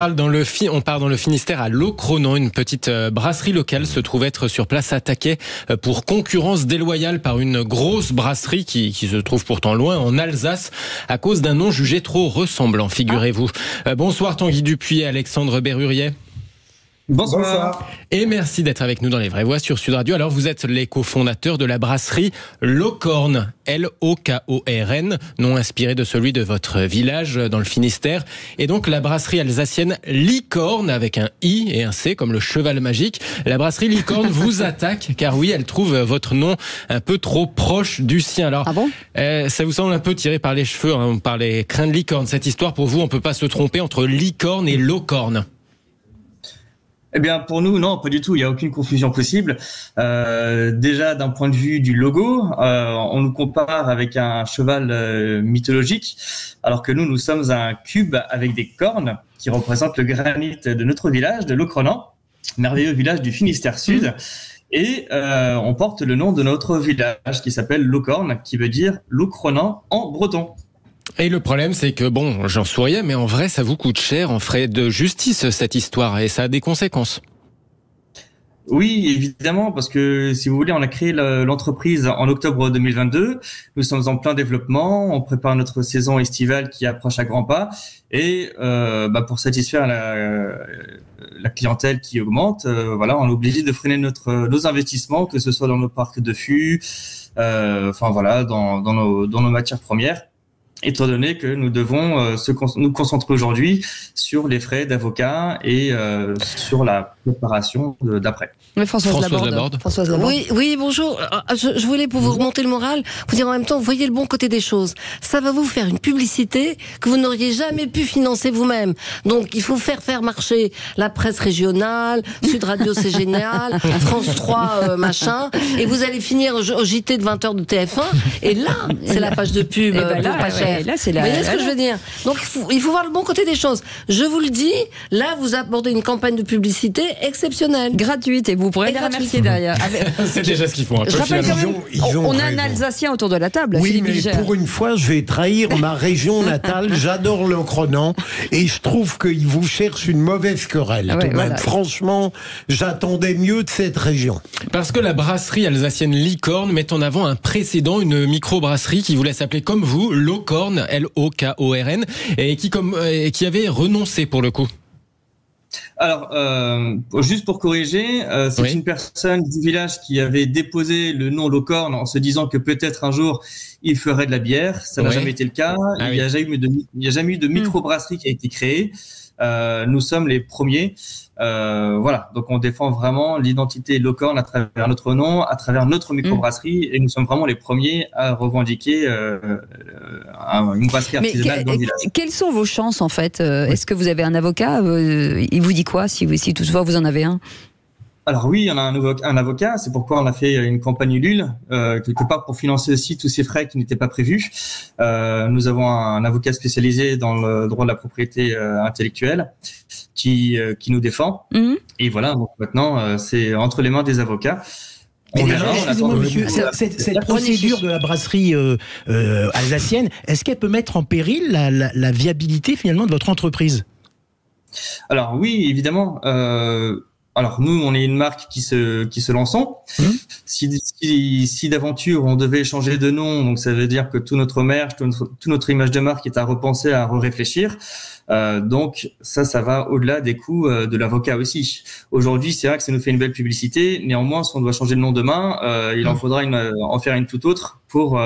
On part dans le Finistère à Locronan. Une petite brasserie locale se trouve être sur place attaquée pour concurrence déloyale par une grosse brasserie qui se trouve pourtant loin en Alsace à cause d'un nom jugé trop ressemblant, figurez-vous. Bonsoir Tanguy Dupuis et Alexandre Berrurier. Bonsoir. Et merci d'être avec nous dans Les Vraies Voix sur Sud Radio. Alors vous êtes les cofondateurs de la brasserie Lokorn, L-O-K-O-R-N, nom inspiré de celui de votre village dans le Finistère. Et donc la brasserie alsacienne Licorne avec un I et un C comme le cheval magique. La brasserie Licorne vous attaque car oui, elle trouve votre nom un peu trop proche du sien. Alors, ça vous semble un peu tiré par les cheveux, par les crins de licorne. Cette histoire, pour vous, on peut pas se tromper entre licorne et Lokorn. Eh bien, pour nous, non, pas du tout. Il n'y a aucune confusion possible. Déjà, d'un point de vue du logo, on nous compare avec un cheval mythologique, alors que nous sommes un cube avec des cornes qui représentent le granit de notre village, de Locronan, merveilleux village du Finistère Sud. Et on porte le nom de notre village qui s'appelle Lokorn, qui veut dire Locronan en breton. Et le problème, c'est que, bon, j'en souriais, mais en vrai, ça vous coûte cher en frais de justice, cette histoire, et ça a des conséquences. Oui, évidemment, parce que, si vous voulez, on a créé l'entreprise en octobre 2022. Nous sommes en plein développement, on prépare notre saison estivale qui approche à grands pas, et pour satisfaire la clientèle qui augmente, on est obligé de freiner nos investissements, que ce soit dans nos parcs de fûts, dans nos matières premières. Étant donné que nous devons nous concentrer aujourd'hui sur les frais d'avocat et sur la préparation d'après. Mais Françoise Laborde. Oui, bonjour. Je voulais, pour vous remonter le moral, vous dire en même temps, voyez le bon côté des choses. Ça va vous faire une publicité que vous n'auriez jamais pu financer vous-même. Donc, il faut faire marcher la presse régionale, Sud Radio, c'est génial, France 3, machin, et vous allez finir au JT de 20h de TF1, et là, c'est la page de pub. Là, c'est vous voyez ce que je veux dire? Donc, il faut voir le bon côté des choses. Je vous le dis, là, vous abordez une campagne de publicité exceptionnelle. Gratuite, et vous pourrez les remercier derrière. C'est déjà ce qu'ils font. Je rappelle quand même, on a un Alsacien autour de la table. Oui, mais pour une fois, je vais trahir ma région natale. J'adore le Cronan et je trouve qu'il vous cherche une mauvaise querelle. Franchement, j'attendais mieux de cette région. Parce que la brasserie alsacienne Licorne met en avant un précédent, une microbrasserie qui voulait s'appeler comme vous, Lokorn, L-O-K-O-R-N, et qui avait renoncé pour le coup. Alors, juste pour corriger, c'est une personne du village qui avait déposé le nom Lokorn en se disant que peut-être un jour il ferait de la bière. Ça n'a jamais été le cas. Il n'y a jamais eu de microbrasserie qui a été créée. Nous sommes les premiers. Donc on défend vraiment l'identité Lokorn à travers notre nom, à travers notre microbrasserie, et nous sommes vraiment les premiers à revendiquer une brasserie artisanale dans le village. Quelles sont vos chances en fait? Est-ce que vous avez un avocat? Il vous dit quoi si toutefois vous en avez un? Alors oui, on a un avocat, c'est pourquoi on a fait une campagne Ulule, quelque part pour financer aussi tous ces frais qui n'étaient pas prévus. Nous avons un avocat spécialisé dans le droit de la propriété intellectuelle qui nous défend. Et voilà, donc maintenant, c'est entre les mains des avocats. Excusez-moi, monsieur, cette procédure de la brasserie alsacienne, est-ce qu'elle peut mettre en péril la viabilité finalement de votre entreprise? Alors oui, évidemment. Alors nous, on est une marque qui se lançons. Si d'aventure on devait changer de nom, donc ça veut dire que tout notre merch, toute notre image de marque est à repenser, à réfléchir. Donc ça va au-delà des coûts de l'avocat aussi. Aujourd'hui, c'est vrai que ça nous fait une belle publicité. Néanmoins, si on doit changer de nom demain, il en faudra en faire une toute autre pour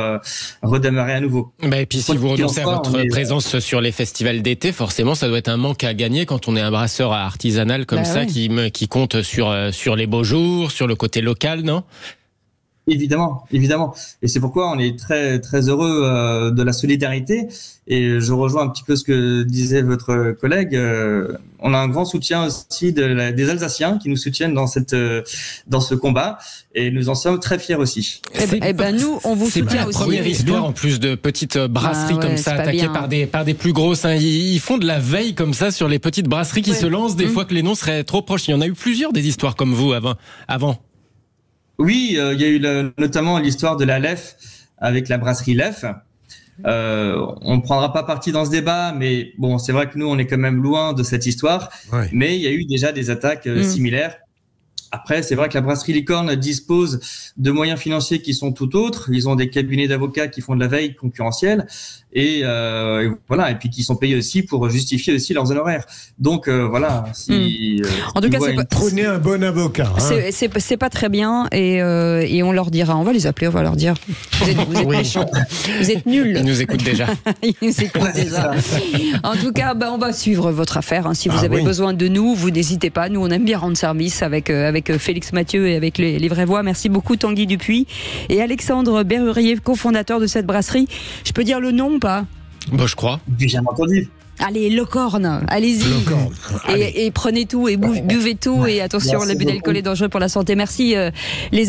redémarrer à nouveau. Et puis si vous renoncez à votre présence sur les festivals d'été, forcément, ça doit être un manque à gagner quand on est un brasseur artisanal comme ça, qui compte sur les beaux jours, sur le côté local, non ? Évidemment. Et c'est pourquoi on est très, très heureux de la solidarité. Et je rejoins un petit peu ce que disait votre collègue. On a un grand soutien aussi des Alsaciens qui nous soutiennent dans ce combat. Et nous en sommes très fiers aussi. Nous, on vous soutient aussi. C'est la première histoire en plus de petites brasseries comme ça, attaquées par des plus grosses. Ils font de la veille comme ça sur les petites brasseries qui se lancent des fois que les noms seraient trop proches. Il y en a eu plusieurs des histoires comme vous avant. Oui, il y a eu notamment l'histoire de la Lef avec la brasserie Lef. On ne prendra pas parti dans ce débat, mais bon, c'est vrai que nous, on est quand même loin de cette histoire. Ouais. Mais il y a eu déjà des attaques similaires. Après, c'est vrai que la brasserie Licorne dispose de moyens financiers qui sont tout autres. Ils ont des cabinets d'avocats qui font de la veille concurrentielle et voilà, et puis qui sont payés aussi pour justifier aussi leurs honoraires. Donc voilà. En tout cas, prenez un bon avocat. Hein. C'est pas très bien et on leur dira. On va les appeler. On va leur dire. Vous êtes méchants. Vous êtes nuls. Ils nous écoutent déjà. Ils nous écoutent déjà. En tout cas, on va suivre votre affaire. Hein. Si vous avez besoin de nous, vous n'hésitez pas. Nous, on aime bien rendre service avec Félix Mathieu et avec les vraies voix. Merci beaucoup Tanguy Dupuis et Alexandre Berrurier, cofondateur de cette brasserie. Je peux dire le nom ou pas ? Je crois. J'ai jamais entendu. Allez, Locorne, allez-y. Et prenez tout et buvez tout et attention, l'abus d'alcool est dangereux pour la santé. Merci les